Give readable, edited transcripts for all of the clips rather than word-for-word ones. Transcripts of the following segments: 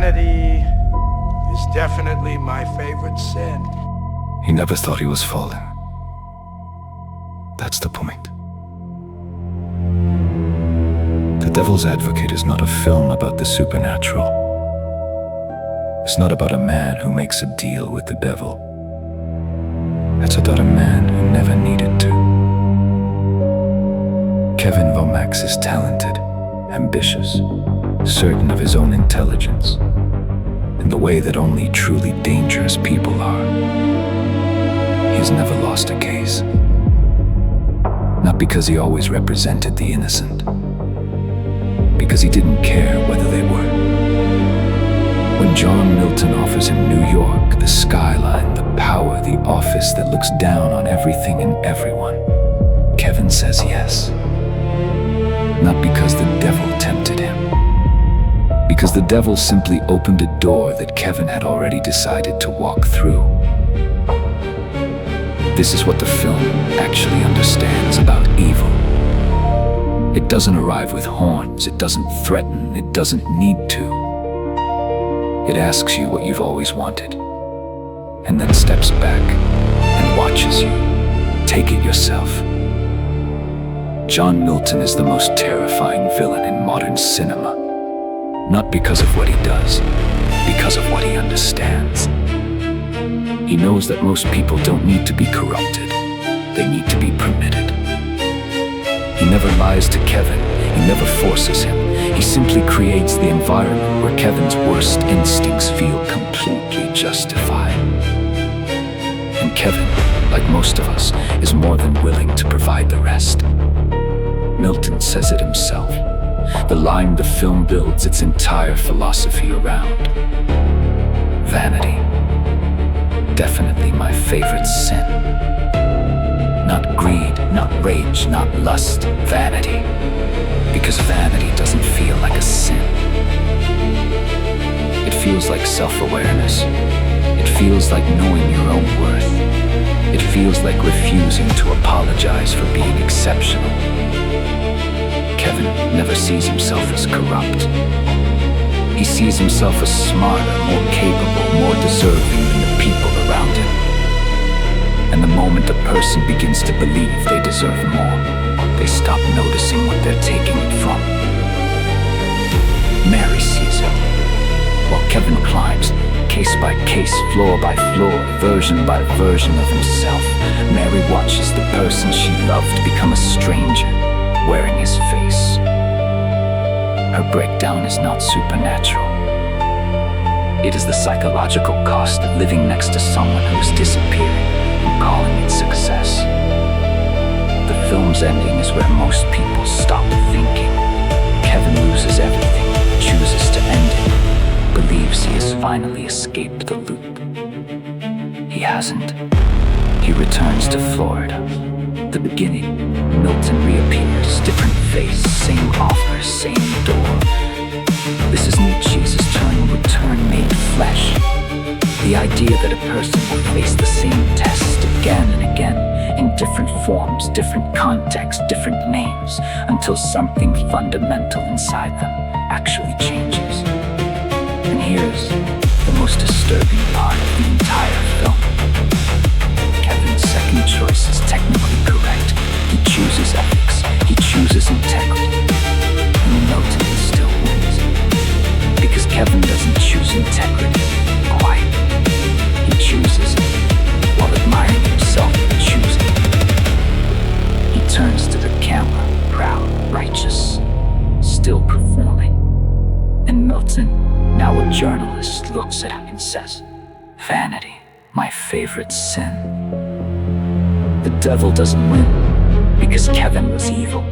Vanity is definitely my favorite sin. He never thought he was fallen. That's the point. The Devil's Advocate is not a film about the supernatural. It's not about a man who makes a deal with the devil. It's about a man who never needed to. Kevin Lomax is talented, ambitious, certain of his own intelligence, in the way that only truly dangerous people are. He's never lost a case. Not because he always represented the innocent, because he didn't care whether they were. When John Milton offers him New York, the skyline, the power, the office that looks down on everything and everyone, Kevin says yes. Not because the devil tempted him, because the devil simply opened a door that Kevin had already decided to walk through. This is what the film actually understands about evil. It doesn't arrive with horns, it doesn't threaten, it doesn't need to. It asks you what you've always wanted, and then steps back and watches you take it yourself. John Milton is the most terrifying villain in modern cinema, not because of what he does, because of what he understands. He knows that most people don't need to be corrupted, they need to be permitted. He never lies to Kevin, he never forces him. He simply creates the environment where Kevin's worst instincts feel completely justified. And Kevin, like most of us, is more than willing to provide the rest. Milton says it himself, the line the film builds its entire philosophy around. Vanity. Definitely my favorite sin. Not greed, not rage, not lust, vanity. Because vanity doesn't feel like a sin. It feels like self-awareness. It feels like knowing your own worth. It feels like refusing to apologize for being exceptional. Kevin never sees himself as corrupt. He sees himself as smarter, more capable, more deserving than the people around him. And the moment a person begins to believe they deserve more, they stop noticing what they're taking it from. Mary sees him, while Kevin climbs, case by case, floor by floor, version by version of himself. Mary watches the person she loved become a stranger, wearing his face. Her breakdown is not supernatural. It is the psychological cost of living next to someone who is disappearing and calling it success. The film's ending is where most people stop thinking. Kevin loses everything, chooses to end it, believes he has finally escaped the loop. He hasn't. He returns to Florida. The beginning, Milton reappears, different face, same offer, same door. This is Nietzsche's eternal return made flesh. The idea that a person will face the same test again and again, in different forms, different contexts, different names, until something fundamental inside them actually changes. And here's the most disturbing part of the entire film. Kevin's second choice is technically correct. He chooses ethics, he chooses integrity, and Milton still wins. Because Kevin doesn't choose integrity quite. He chooses it while admiring himself for choosing it. He turns to the camera, proud, righteous, still performing. And Milton, now a journalist, looks at him and says, "Vanity, my favorite sin." The devil doesn't win because Kevin was evil.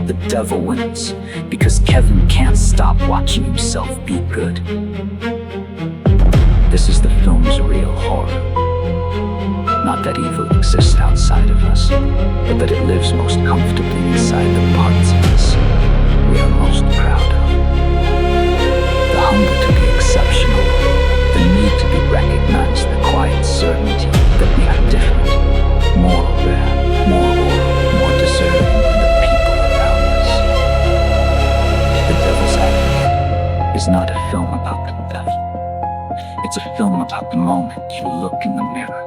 The devil wins because Kevin can't stop watching himself be good. This is the film's real horror. Not that evil exists outside of us, but that it lives most comfortably inside the parts of us we are most proud of. The hunger to be exceptional, the need to be recognized, the quiet certainty that we are different, more rare, more oral, more deserving than the people around us. The Devil's Advocate is not a film about the devil. It's a film about the moment you look in the mirror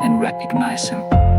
and recognize him.